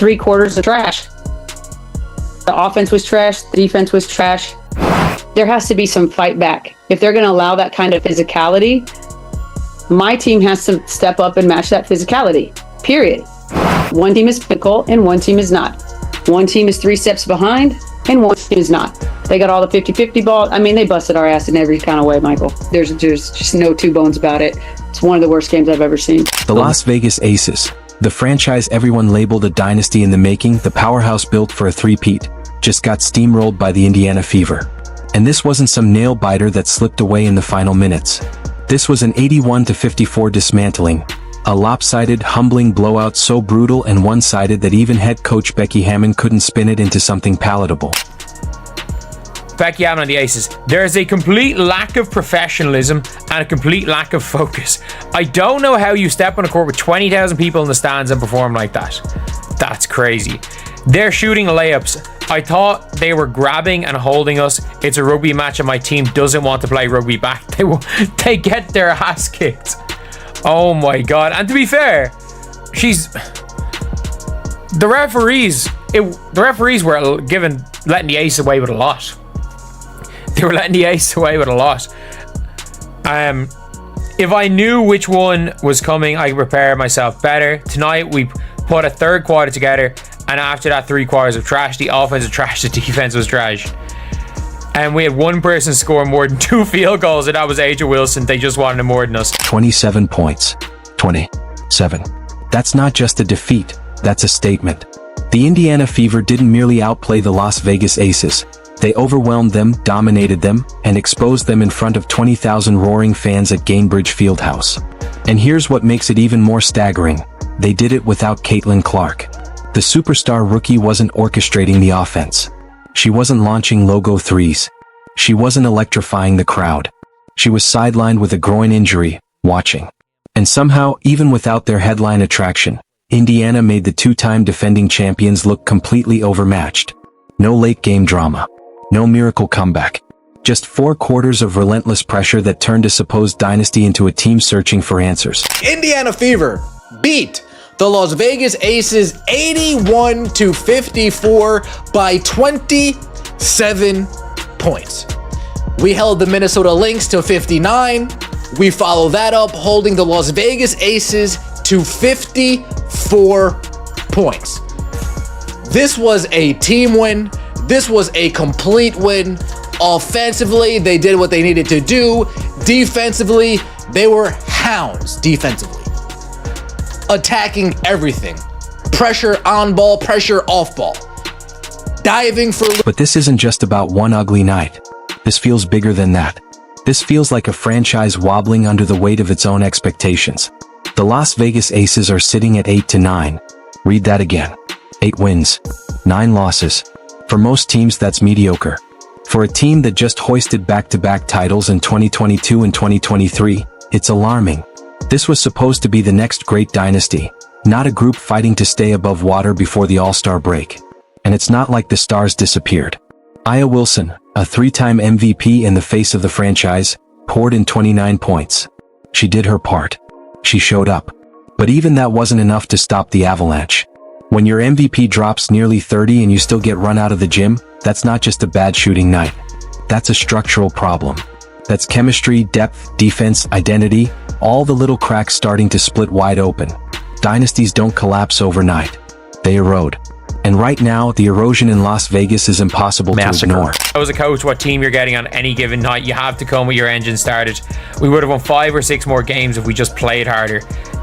3 quarters of trash. The offense was trash. The defense was trash. There has to be some fight back. If they're going to allow that kind of physicality, my team has to step up and match that physicality, period. One team is physical and one team is not. One team is 3 steps behind and one team is not. They got all the 50-50 ball. I mean, they busted our ass in every kind of way, Michael. There's just no two bones about it. It's one of the worst games I've ever seen. The Las Vegas Aces, the franchise everyone labeled a dynasty in the making, the powerhouse built for a three-peat, just got steamrolled by the Indiana Fever. And this wasn't some nail-biter that slipped away in the final minutes. This was an 81-54 dismantling, a lopsided, humbling blowout so brutal and one-sided that even head coach Becky Hammon couldn't spin it into something palatable. Becky Hammon on the Aces. There is a complete lack of professionalism and a complete lack of focus. I don't know how you step on a court with 20,000 people in the stands and perform like that. That's crazy. They're shooting layups. I thought they were grabbing and holding us. It's a rugby match and my team doesn't want to play rugby back. They get their ass kicked. Oh my God. And to be fair, the referees were letting the Ace away with a lot. They were letting the Ace away with a lot. If I knew which one was coming, I could prepare myself better. Tonight, we put a third quarter together, and after that 3 quarters of trash, the offense was trash, the defense was trash. And we had one person score more than 2 field goals, and that was AJ Wilson. They just wanted more than us. 27 points. 27. That's not just a defeat, that's a statement. The Indiana Fever didn't merely outplay the Las Vegas Aces. They overwhelmed them, dominated them, and exposed them in front of 20,000 roaring fans at Gainbridge Fieldhouse. And here's what makes it even more staggering. They did it without Caitlin Clark. The superstar rookie wasn't orchestrating the offense. She wasn't launching logo threes. She wasn't electrifying the crowd. She was sidelined with a groin injury, watching. And somehow, even without their headline attraction, Indiana made the 2-time defending champions look completely overmatched. No late-game drama. No miracle comeback. Just 4 quarters of relentless pressure that turned a supposed dynasty into a team searching for answers. Indiana Fever beat the Las Vegas Aces 81-54 by 27 points. We held the Minnesota Lynx to 59. We follow that up, holding the Las Vegas Aces to 54 points. This was a team win. This was a complete win. Offensively, they did what they needed to do. Defensively, they were hounds defensively. Attacking everything. Pressure on ball, pressure off ball. Diving for... But this isn't just about one ugly night. This feels bigger than that. This feels like a franchise wobbling under the weight of its own expectations. The Las Vegas Aces are sitting at 8-9. Read that again. 8 wins, 9 losses. For most teams, that's mediocre. For a team that just hoisted back-to-back titles in 2022 and 2023, it's alarming. This was supposed to be the next great dynasty, not a group fighting to stay above water before the All-Star break. And it's not like the stars disappeared. Aya Wilson, a 3-time MVP in the face of the franchise, poured in 29 points. She did her part. She showed up. But even that wasn't enough to stop the avalanche. When your MVP drops nearly 30 and you still get run out of the gym, that's not just a bad shooting night. That's a structural problem. That's chemistry, depth, defense, identity, all the little cracks starting to split wide open. Dynasties don't collapse overnight. They erode. And right now, the erosion in Las Vegas is impossible to ignore. As a coach, what team you're getting on any given night, you have to come with your engine started. We would have won 5 or 6 more games if we just played harder.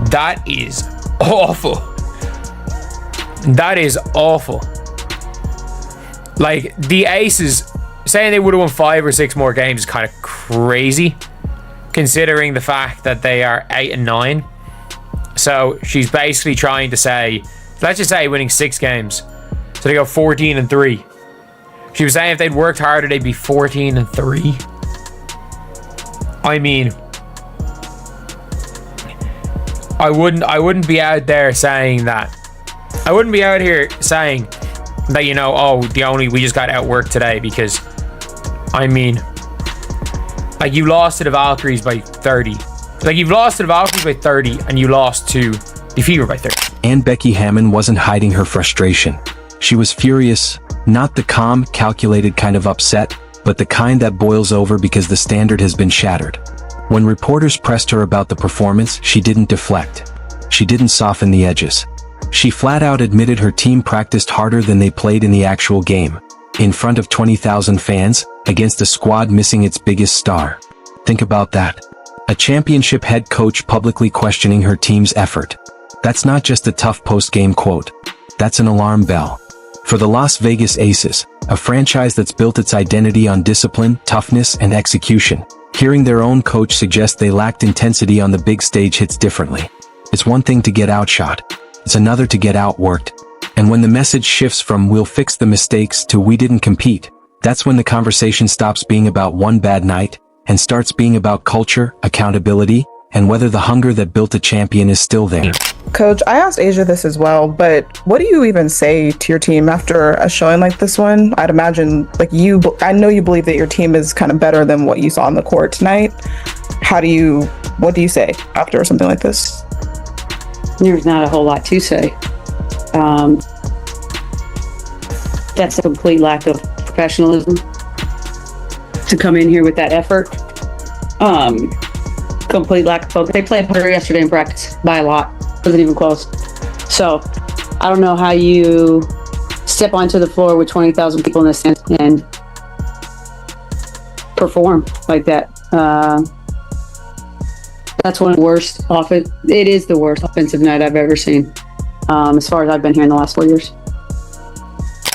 That is awful. That is awful. Like, the Aces, saying they would have won 5 or 6 more games is kind of crazy, considering the fact that they are 8-9. So she's basically trying to say, let's just say winning 6 games. So they go 14-3. She was saying if they'd worked harder, they'd be 14-3. I mean, I wouldn't be out there saying that. I wouldn't be out here saying that, you know, oh, we just got outworked today, because, I mean, like, you lost to the Valkyries by 30. Like, you've lost to the Valkyries by 30 and you lost to the Fever by 30. And Becky Hammon wasn't hiding her frustration. She was furious, not the calm, calculated kind of upset, but the kind that boils over because the standard has been shattered. When reporters pressed her about the performance, she didn't deflect. She didn't soften the edges. She flat out admitted her team practiced harder than they played in the actual game, in front of 20,000 fans, against a squad missing its biggest star. Think about that. A championship head coach publicly questioning her team's effort. That's not just a tough post-game quote. That's an alarm bell. For the Las Vegas Aces, a franchise that's built its identity on discipline, toughness, and execution, hearing their own coach suggest they lacked intensity on the big stage hits differently. It's one thing to get outshot. It's another to get outworked. And when the message shifts from "we'll fix the mistakes" to "we didn't compete," that's when the conversation stops being about one bad night and starts being about culture, accountability, and whether the hunger that built a champion is still there. Coach, I asked Asia this as well, but what do you even say to your team after a showing like this one? I'd imagine, I know you believe that your team is kind of better than what you saw on the court tonight. What do you say after something like this? There's not a whole lot to say. That's a complete lack of professionalism to come in here with that effort. Complete lack of focus. They played harder yesterday in practice by a lot. Wasn't even close. So I don't know how you step onto the floor with 20,000 people in the stands and perform like that. That's one of the worst it is the worst offensive night I've ever seen, as far as I've been here in the last 4 years.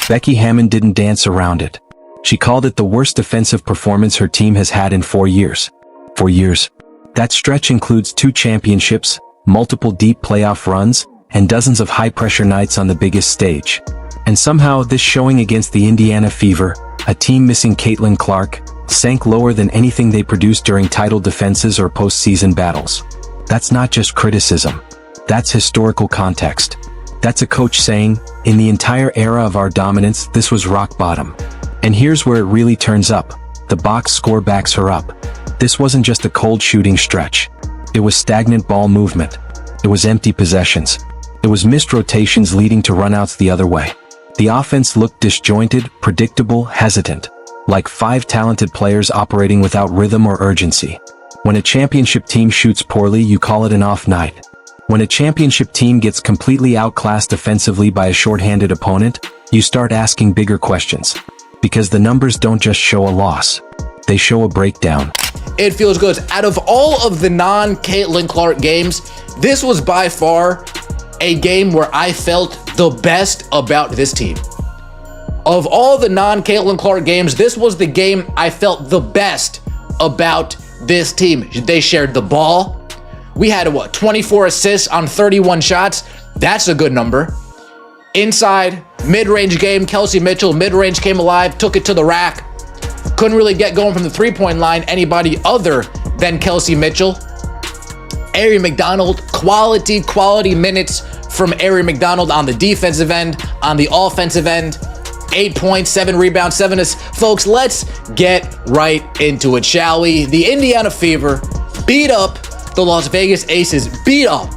Becky Hammon didn't dance around it. She called it the worst defensive performance her team has had in 4 years. 4 years. That stretch includes 2 championships, multiple deep playoff runs, and dozens of high-pressure nights on the biggest stage. And somehow, this showing against the Indiana Fever, a team missing Caitlin Clark, sank lower than anything they produced during title defenses or postseason battles. That's not just criticism. That's historical context. That's a coach saying, in the entire era of our dominance, this was rock bottom. And here's where it really turns up. The box score backs her up. This wasn't just a cold shooting stretch. It was stagnant ball movement. It was empty possessions. It was missed rotations leading to runouts the other way. The offense looked disjointed, predictable, hesitant, like 5 talented players operating without rhythm or urgency. When a championship team shoots poorly, you call it an off night. When a championship team gets completely outclassed defensively by a shorthanded opponent, you start asking bigger questions. Because the numbers don't just show a loss. They show a breakdown. It feels good. Out of all of the non-Caitlin Clark games, this was by far a game where I felt the best about this team. Of all the non-Caitlin Clark games, this was the game I felt the best about this team. They shared the ball. We had 24 assists on 31 shots. That's a good number. Inside, mid-range game, Kelsey Mitchell, mid-range came alive, took it to the rack. Couldn't really get going from the three-point line anybody other than Kelsey Mitchell. Ari McDonald, quality minutes from Ari McDonald on the defensive end, on the offensive end. 8 points, 7 rebounds, 7 assists. Folks, let's get right into it, shall we? The Indiana Fever beat up the Las Vegas Aces. Beat up,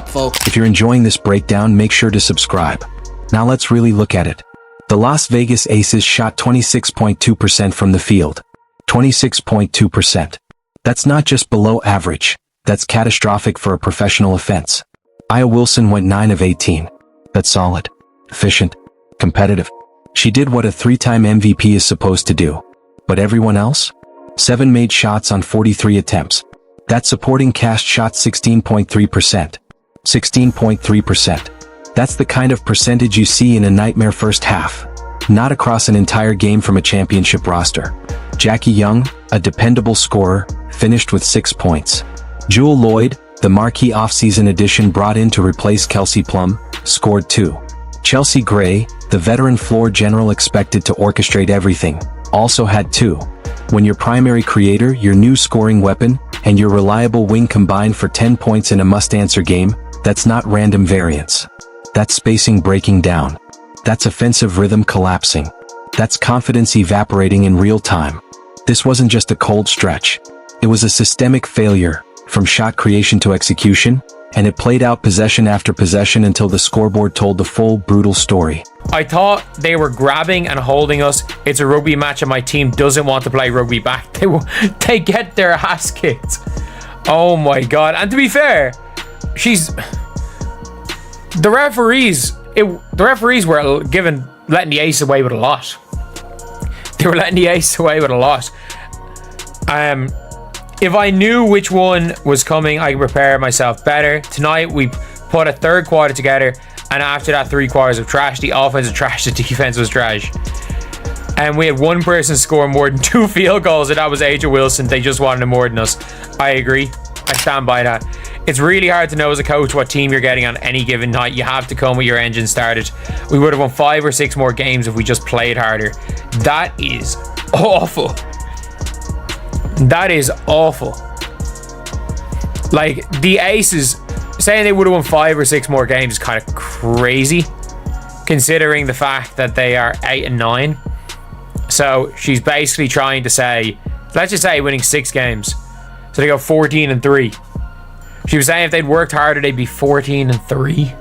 folks. If you're enjoying this breakdown, make sure to subscribe. Now let's really look at it. The Las Vegas Aces shot 26.2% from the field. 26.2%. That's not just below average. That's catastrophic for a professional offense. Aya Wilson went 9 of 18. That's solid. Efficient. Competitive. She did what a 3-time MVP is supposed to do. But everyone else? 7 made shots on 43 attempts. That supporting cast shot 16.3%. 16.3%. That's the kind of percentage you see in a nightmare first half. Not across an entire game from a championship roster. Jackie Young, a dependable scorer, finished with 6 points. Jewel Lloyd, the marquee offseason addition brought in to replace Kelsey Plum, scored 2. Chelsea Gray, the veteran floor general expected to orchestrate everything, also had 2. When your primary creator, your new scoring weapon, and your reliable wing combine for 10 points in a must-answer game, that's not random variance. That's spacing breaking down. That's offensive rhythm collapsing. That's confidence evaporating in real time. This wasn't just a cold stretch. It was a systemic failure, from shot creation to execution, and it played out possession after possession until the scoreboard told the full, brutal story. I thought they were grabbing and holding us. It's a rugby match and my team doesn't want to play rugby back. They get their ass kicked. Oh my God. And to be fair, the referees were letting the ace away with a lot. They were letting the ace away with a lot. If I knew which one was coming, I could prepare myself better. Tonight, we put a third quarter together, and after that 3 quarters of trash, the offense was trash, the defense was trash. And we had one person score more than 2 field goals, and that was AJ Wilson. They just wanted more than us. I agree. I stand by that. It's really hard to know as a coach what team you're getting on any given night. You have to come with your engine started. We would have won 5 or 6 more games if we just played harder. That is awful. That is awful. Like, the Aces saying they would have won 5 or 6 more games is kind of crazy, considering the fact that they are 8 and 9. So she's basically trying to say, let's just say winning 6 games, so they go 14 and 3. She was saying if they'd worked harder, they'd be 14 and 3.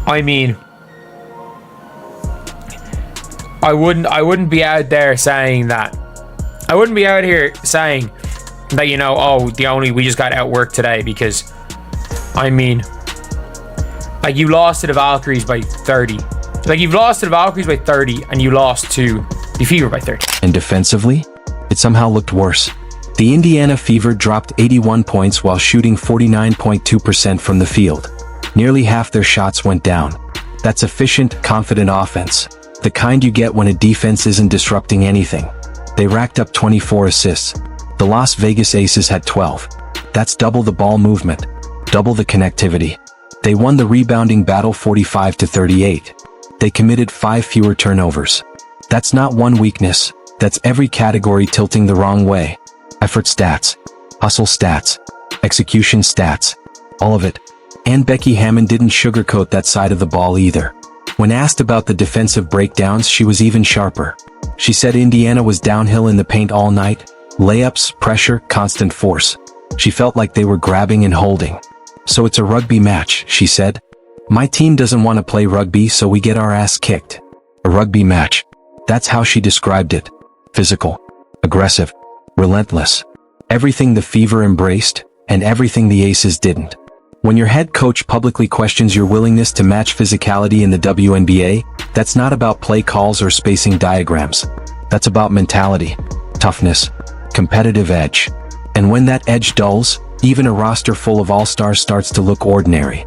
I mean, I wouldn't be out there saying that. I wouldn't be out here saying that, you know, oh, we just got outworked today, because, I mean, like, you lost to the Valkyries by 30. Like, you've lost to the Valkyries by 30, and you lost to the Fever by 30. And defensively, it somehow looked worse. The Indiana Fever dropped 81 points while shooting 49.2% from the field. Nearly half their shots went down. That's efficient, confident offense. The kind you get when a defense isn't disrupting anything. They racked up 24 assists. The Las Vegas Aces had 12. That's double the ball movement, double the connectivity. They won the rebounding battle 45-38. They committed 5 fewer turnovers. That's not one weakness, that's every category tilting the wrong way. Effort stats, hustle stats, execution stats, all of it. And Becky Hammon didn't sugarcoat that side of the ball either. When asked about the defensive breakdowns, she was even sharper. She said Indiana was downhill in the paint all night, layups, pressure, constant force. She felt like they were grabbing and holding. So it's a rugby match, she said. My team doesn't want to play rugby, so we get our ass kicked. A rugby match. That's how she described it. Physical, aggressive, relentless. Everything the Fever embraced, and everything the Aces didn't. When your head coach publicly questions your willingness to match physicality in the WNBA, that's not about play calls or spacing diagrams. That's about mentality, toughness, competitive edge. And when that edge dulls, even a roster full of all-stars starts to look ordinary.